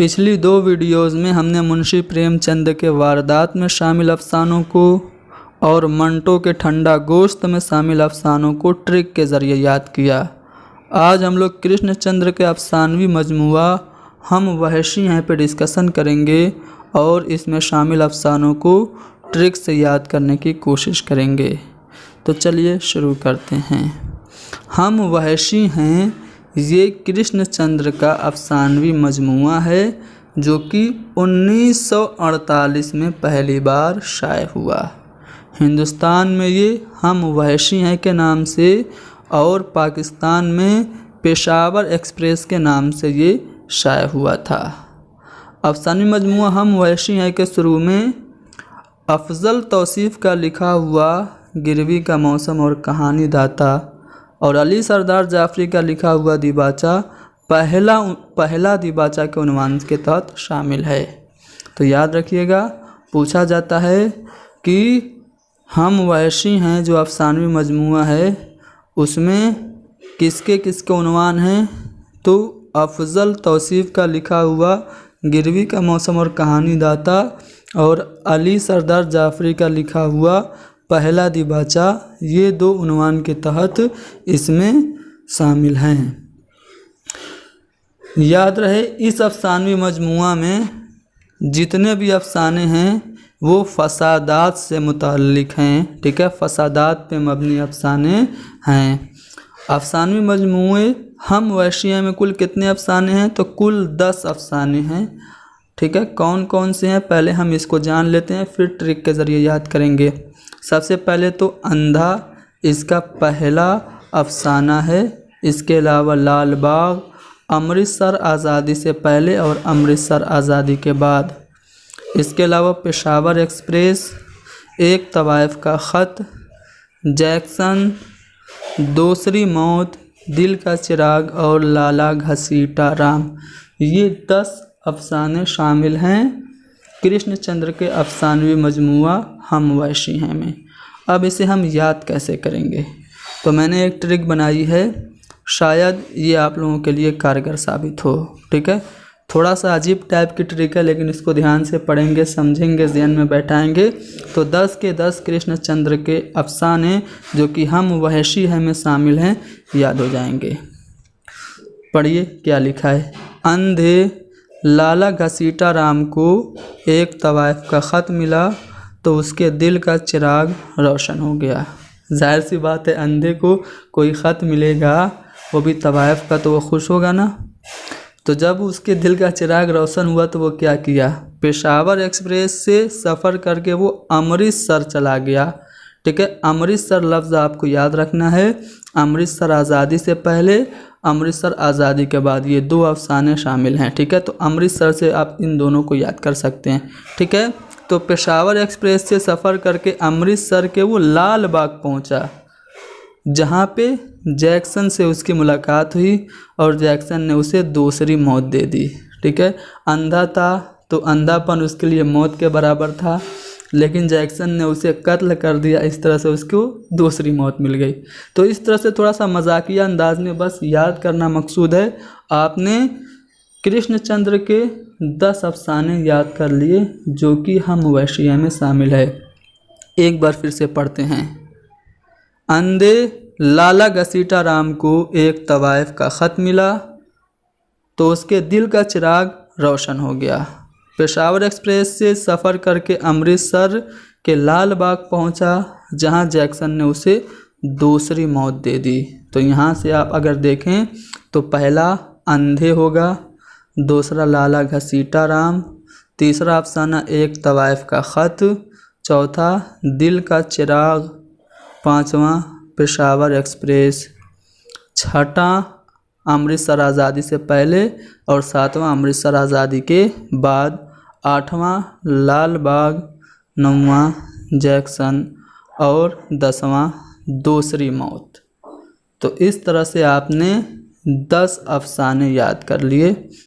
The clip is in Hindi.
पिछली 2 वीडियोज़ में हमने मुंशी प्रेमचंद के वारदात में शामिल अफसानों को और मंटो के ठंडा गोश्त में शामिल अफसानों को ट्रिक के ज़रिए याद किया। आज हम लोग कृष्णचंद्र के अफसानवी मजमुआ हम वहशी हैं पे डिस्कशन करेंगे और इसमें शामिल अफसानों को ट्रिक से याद करने की कोशिश करेंगे। तो चलिए शुरू करते हैं। हम वहशी हैं ये कृष्णचंद्र का अफसानवी मजमुआ है जो कि 1948 में पहली बार शाये हुआ। हिंदुस्तान में ये हम वहशी हैं के नाम से और पाकिस्तान में पेशावर एक्सप्रेस के नाम से ये शाये हुआ था। अफसानवी मजमुआ हम वहशी हैं के शुरू में अफजल तौसीफ़ का लिखा हुआ गिरवी का मौसम और कहानी दाता और अली सरदार जाफरी का लिखा हुआ दिबाचा पहला दिबाचा के उन्वान के तहत शामिल है। तो याद रखिएगा, पूछा जाता है कि हम वहशी हैं जो अफसानवी मजमुआ है उसमें किसके किसके उन्वान हैं, तो अफजल तौसीफ़ का लिखा हुआ गिरवी का मौसम और कहानी दाता और अली सरदार जाफरी का लिखा हुआ पहला दिबाचा, ये 2 उन्वान के तहत इसमें शामिल हैं। याद रहे, इस अफसानवी मजमुआ में जितने भी अफसाने हैं वो फसादात से मुताल्लिक़ हैं। ठीक है, फसादात पे मबनी अफसाने हैं। अफसानवी मजमुए हम वहशिया में कुल कितने अफसाने हैं, तो कुल 10 अफसाने हैं। ठीक है, कौन कौन से हैं पहले हम इसको जान लेते हैं, फिर ट्रिक के ज़रिए याद करेंगे। सबसे पहले तो अंधा इसका पहला अफसाना है। इसके अलावा लाल बाग, अमृतसर आज़ादी से पहले और अमृतसर आज़ादी के बाद। इसके अलावा पेशावर एक्सप्रेस, एक तवाइफ का ख़त, जैक्सन, दूसरी मौत, दिल का चिराग और लाला घसीटा राम, ये 10 अफसाने शामिल हैं कृष्णचंद्र के अफसानवी मजमुआ हम वहशी हैं में। अब इसे हम याद कैसे करेंगे, तो मैंने एक ट्रिक बनाई है, शायद ये आप लोगों के लिए कारगर साबित हो। ठीक है, थोड़ा सा अजीब टाइप की ट्रिक है लेकिन इसको ध्यान से पढ़ेंगे, समझेंगे, ज़हन में बैठाएंगे तो 10 के 10 कृष्णचंद्र के अफसाने जो कि हम वहशी हैं में शामिल हैं याद हो जाएंगे। पढ़िए क्या लिखा है। अंधे लाला घसीटा राम को एक तवाइफ का ख़त मिला तो उसके दिल का चिराग रोशन हो गया। जाहिर सी बात है, अंधे को कोई ख़त मिलेगा वो भी तवाइफ का तो वो खुश होगा ना। तो जब उसके दिल का चिराग रोशन हुआ तो वो क्या किया, पेशावर एक्सप्रेस से सफ़र करके वो अमृतसर चला गया। ठीक है, अमृतसर लफ्ज़ आपको याद रखना है। अमृतसर आज़ादी से पहले, अमृतसर आज़ादी के बाद, ये 2 अफसाने शामिल हैं। ठीक है, तो अमृतसर से आप इन दोनों को याद कर सकते हैं। ठीक है, तो पेशावर एक्सप्रेस से सफ़र करके अमृतसर के वो लाल बाग पहुंचा जहां पे जैक्सन से उसकी मुलाकात हुई और जैक्सन ने उसे दूसरी मौत दे दी। ठीक है, अंधा था तो अंधापन उसके लिए मौत के बराबर था, लेकिन जैक्सन ने उसे कत्ल कर दिया, इस तरह से उसको दूसरी मौत मिल गई। तो इस तरह से थोड़ा सा मजाकिया अंदाज में बस याद करना मकसूद है। आपने कृष्णचंद्र के 10 अफसाने याद कर लिए जो कि हम वहशिया में शामिल है। एक बार फिर से पढ़ते हैं। अंधे लाला घसीटा राम को एक तवाइफ का ख़त मिला तो उसके दिल का चिराग रोशन हो गया। पेशावर एक्सप्रेस से सफ़र करके अमृतसर के लाल बाग पहुंचा जहां जैक्सन ने उसे दूसरी मौत दे दी। तो यहाँ से आप अगर देखें तो पहला अंधे होगा, दूसरा लाला घसीटा राम, तीसरा अफसाना एक तवाइफ का ख़त, चौथा दिल का चिराग, पांचवा पेशावर एक्सप्रेस, छठा अमृतसर आज़ादी से पहले और सातवां अमृतसर आज़ादी के बाद, आठवां लाल बाग, नौवां जैक्सन और 10वां दूसरी मौत। तो इस तरह से आपने 10 अफसाने याद कर लिए।